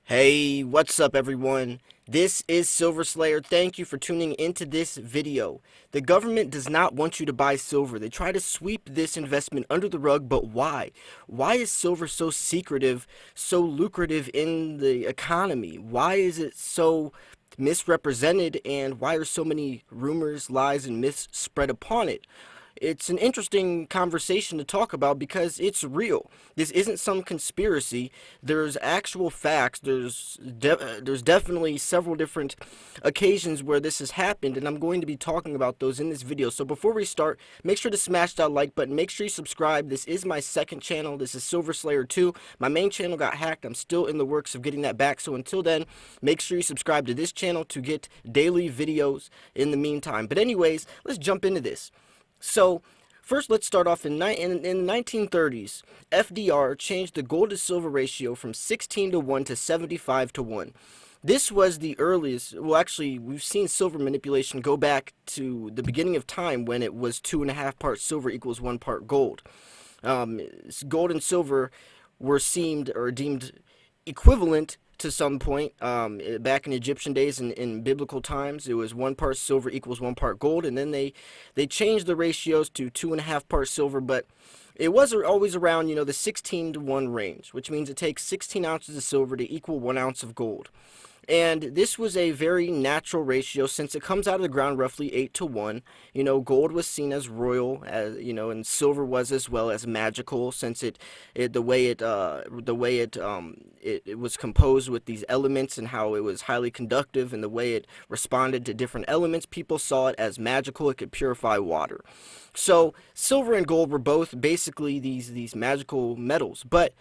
Hey, what's up everyone? This is Silver Slayer. Thank you for tuning into this video. The government does not want you to buy silver. They try to sweep this investment under the rug, but why? Why is silver so secretive, so lucrative in the economy? Why is it so misrepresented, and why are so many rumors, lies, and myths spread upon it? It's an interesting conversation to talk about because it's real. This isn't some conspiracy. There's actual facts. There's definitely several different occasions where this has happened, and I'm going to be talking about those in this video. So before we start, make sure to smash that like button. Make sure you subscribe. This is my second channel. This is Silver Slayer 2. My main channel got hacked. I'm still in the works of getting that back. So until then, make sure you subscribe to this channel to get daily videos in the meantime. But anyways, let's jump into this. So, first let's start off in the 1930s. FDR changed the gold to silver ratio from 16 to 1 to 75 to 1. This was the earliest, well actually, we've seen silver manipulation go back to the beginning of time when it was 2.5 parts silver equals 1 part gold. Gold and silver were deemed equivalent to some point. Back in Egyptian days and in biblical times, it was 1 part silver equals 1 part gold, and then they changed the ratios to 2.5 parts silver, but it was always around, the 16 to 1 range, which means it takes 16 ounces of silver to equal 1 ounce of gold. And this was a very natural ratio since it comes out of the ground roughly 8 to 1. Gold was seen as royal, and silver was as well as magical since the way it was composed with these elements and how it was highly conductive and the way it responded to different elements. People saw it as magical. It could purify water. So silver and gold were both basically these magical metals. But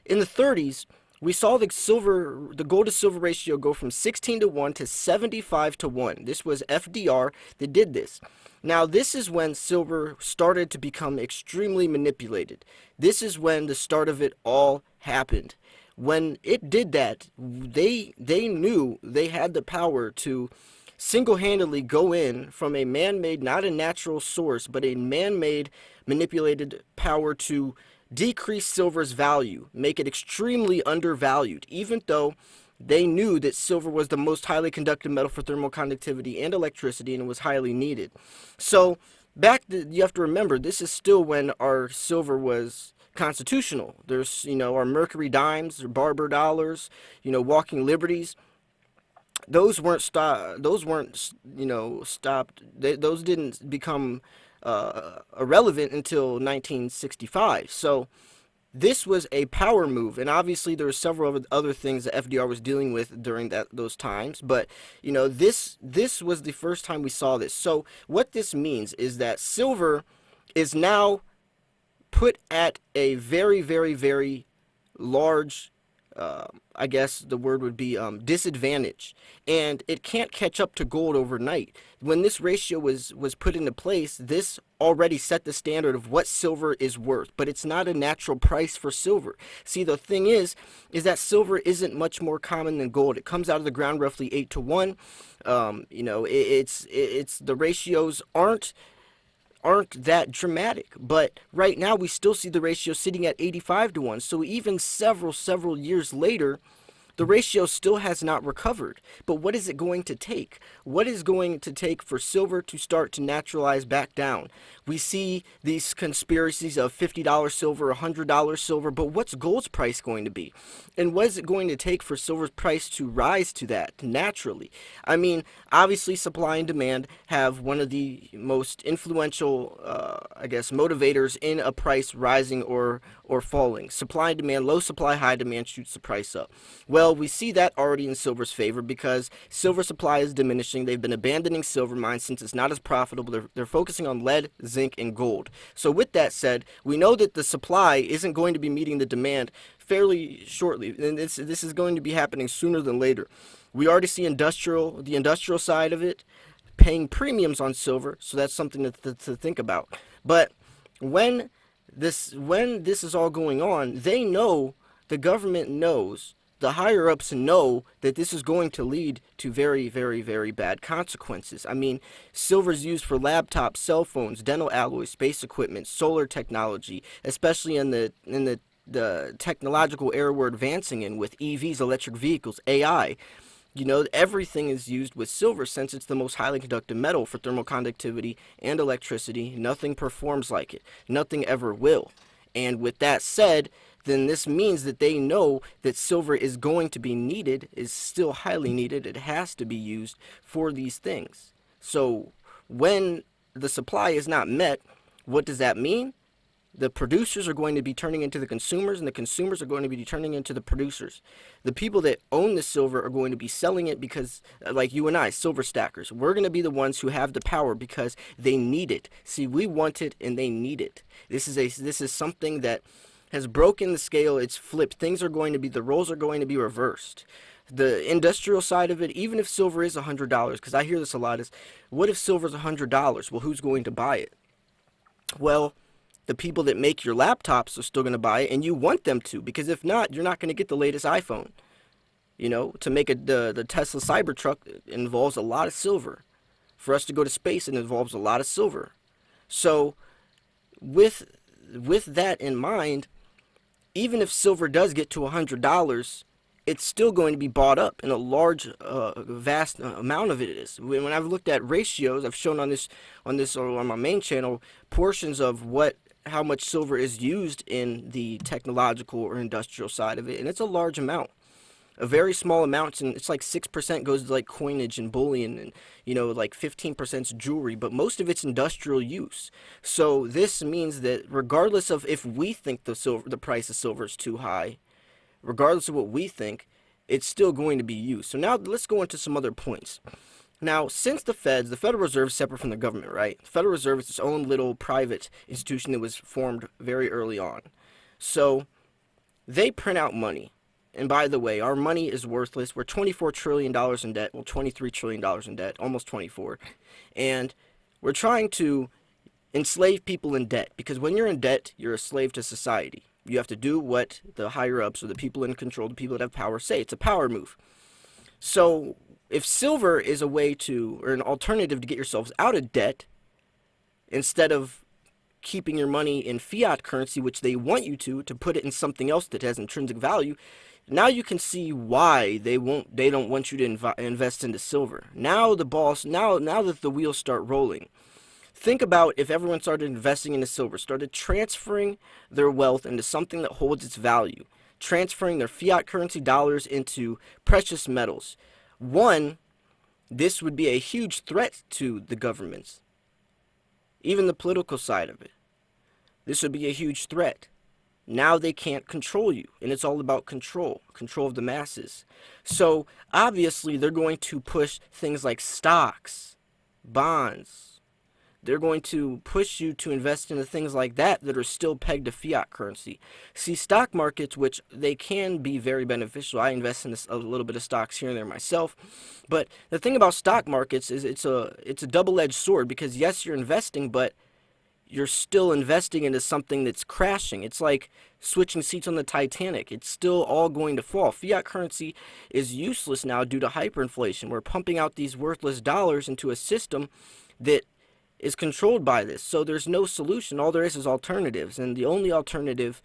in the 30s, we saw the gold to silver ratio go from 16 to 1 to 75 to 1. This was FDR that did this. Now, this is when silver started to become extremely manipulated. This is when the start of it all happened. When it did that, they knew they had the power to single-handedly go in from a man-made, not a natural source, but a man-made manipulated power to decrease silver's value, make it extremely undervalued, even though they knew that silver was the most highly conductive metal for thermal conductivity and electricity, and it was highly needed. So you have to remember, this is still when our silver was constitutional. There's, our Mercury dimes, Barber dollars, walking liberties. Those weren't stopped. Those didn't become irrelevant until 1965. So this was a power move, and obviously there were several other things that FDR was dealing with during those times. But this was the first time we saw this. So what this means is that silver is now put at a very, very, very large, I guess the word would be disadvantage, and it can't catch up to gold overnight. When this ratio was put into place, this already set the standard of what silver is worth, but it's not a natural price for silver. See, the thing is that silver isn't much more common than gold. It comes out of the ground roughly 8 to 1. It's the ratios aren't that dramatic, but right now we still see the ratio sitting at 85 to 1. So even several years later, the ratio still has not recovered. But what is it going to take? What is going to take for silver to start to naturalize back down? We see these conspiracies of $50 silver, $100 silver, but what's gold's price going to be? And what is it going to take for silver's price to rise to that naturally? I mean, obviously supply and demand have one of the most influential, motivators in a price rising or falling. Supply and demand, low supply, high demand shoots the price up. Well, we see that already in silver's favor because silver supply is diminishing. They've been abandoning silver mines since it's not as profitable. They're focusing on lead, zinc, and gold. So with that said, we know that the supply isn't going to be meeting the demand fairly shortly, and this is going to be happening sooner than later. We already see the industrial side of it paying premiums on silver, so that's something to think about. But when this is all going on, the government knows, the higher-ups know that this is going to lead to very, very, very bad consequences. I mean, silver is used for laptops, cell phones, dental alloys, space equipment, solar technology, especially in the the technological era we're advancing in with EVs, electric vehicles, AI. You know, everything is used with silver since it's the most highly conductive metal for thermal conductivity and electricity. Nothing performs like it. Nothing ever will. And with that said, then this means that they know that silver is going to be needed, is still highly needed. It has to be used for these things. So when the supply is not met, what does that mean? The producers are going to be turning into the consumers, and the consumers are going to be turning into the producers. The people that own the silver are going to be selling it because, like you and I, silver stackers, we're going to be the ones who have the power because they need it. See, we want it and they need it. This is something that has broken the scale. It's flipped. Things are going to be, the roles are going to be reversed. The industrial side of it, even if silver is $100, because I hear this a lot, is what if silver is $100? Well, who's going to buy it? Well, the people that make your laptops are still going to buy it, and you want them to, because if not, you're not going to get the latest iPhone. You know, to make the Tesla Cybertruck involves a lot of silver. For us to go to space, it involves a lot of silver. So, with that in mind, even if silver does get to $100, it's still going to be bought up in a large, vast amount of it is. When I've looked at ratios, I've shown on my main channel portions of how much silver is used in the technological or industrial side of it, and it's a large amount. A very small amount, and it's like 6% goes to like coinage and bullion, and like 15% is jewelry, but most of it's industrial use. So this means that regardless of if we think the price of silver is too high, regardless of what we think, it's still going to be used. So now let's go into some other points. Now, since the Federal Reserve is separate from the government, right? The Federal Reserve is its own little private institution that was formed very early on. So they print out money. And by the way, our money is worthless. We're $24 trillion in debt. Well, $23 trillion in debt, almost 24. And we're trying to enslave people in debt, because when you're in debt, you're a slave to society. You have to do what the higher-ups or the people in control, the people that have power, say. It's a power move. So if silver is a way to, or an alternative to get yourselves out of debt, instead of keeping your money in fiat currency, which they want you to put it in something else that has intrinsic value, now you can see why they don't want you to invest into silver. Now that the wheels start rolling, think about if everyone started investing into silver, started transferring their wealth into something that holds its value, transferring their fiat currency dollars into precious metals. One, this would be a huge threat to the governments, even the political side of it. This would be a huge threat. Now they can't control you, and it's all about control of the masses. So obviously they're going to push things like stocks, bonds. They're going to push you to invest into things like that are still pegged to fiat currency. See, stock markets, which they can be very beneficial. I invest in a little bit of stocks here and there myself. But the thing about stock markets is it's a double-edged sword, because yes, you're investing, but you're still investing into something that's crashing. It's like switching seats on the Titanic. It's still all going to fall. Fiat currency is useless now due to hyperinflation. We're pumping out these worthless dollars into a system that is controlled by this. So there's no solution. All there is alternatives. And the only alternative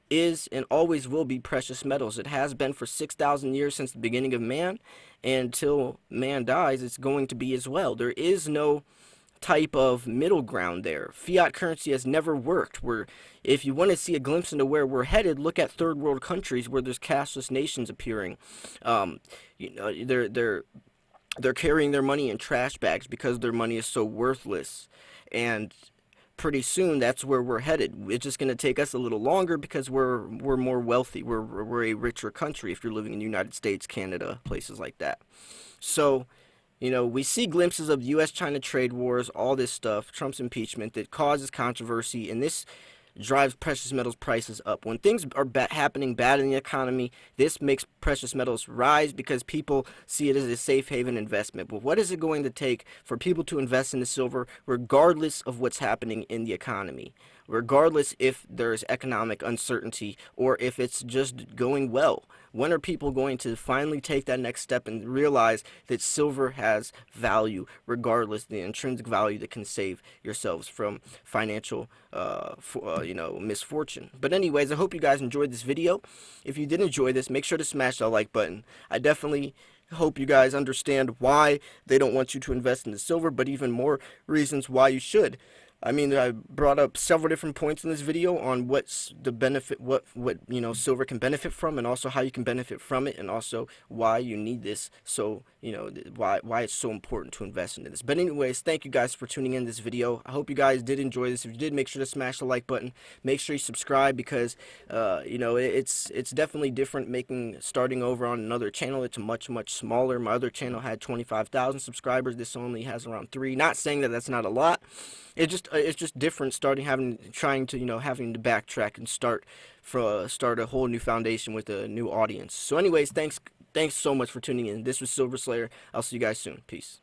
is and always will be precious metals. It has been for 6,000 years since the beginning of man. And until man dies, it's going to be as well. There is no type of middle ground there. Fiat currency has never worked. If you want to see a glimpse into where we're headed, look at third world countries where there's cashless nations appearing. They're carrying their money in trash bags because their money is so worthless, and pretty soon that's where we're headed. It's just going to take us a little longer because we're more wealthy. We're a richer country if you're living in the United States, Canada, places like that. So we see glimpses of U.S.-China trade wars, all this stuff, Trump's impeachment, that causes controversy, and this drives precious metals prices up. When things are happening bad in the economy, this makes precious metals rise because people see it as a safe haven investment. But what is it going to take for people to invest into silver regardless of what's happening in the economy? regardless if there's economic uncertainty or if it's just going well. When are people going to finally take that next step and realize that silver has value, regardless the intrinsic value that can save yourselves from financial, misfortune? But anyways, I hope you guys enjoyed this video. If you did enjoy this, make sure to smash that like button. I definitely hope you guys understand why they don't want you to invest in the silver, but even more reasons why you should. I mean, I brought up several different points in this video on what's the benefit, what silver can benefit from, and also how you can benefit from it, and also why you need this. So why it's so important to invest in this. But anyways, thank you guys for tuning in this video. I hope you guys did enjoy this. If you did, make sure to smash the like button. Make sure you subscribe, because it's definitely different starting over on another channel. It's much smaller. My other channel had 25,000 subscribers. This only has around 3. Not saying that that's not a lot. It's just different having to backtrack and start a whole new foundation with a new audience. So anyways, thanks so much for tuning in. This was Silver Slayer. I'll see you guys soon. Peace.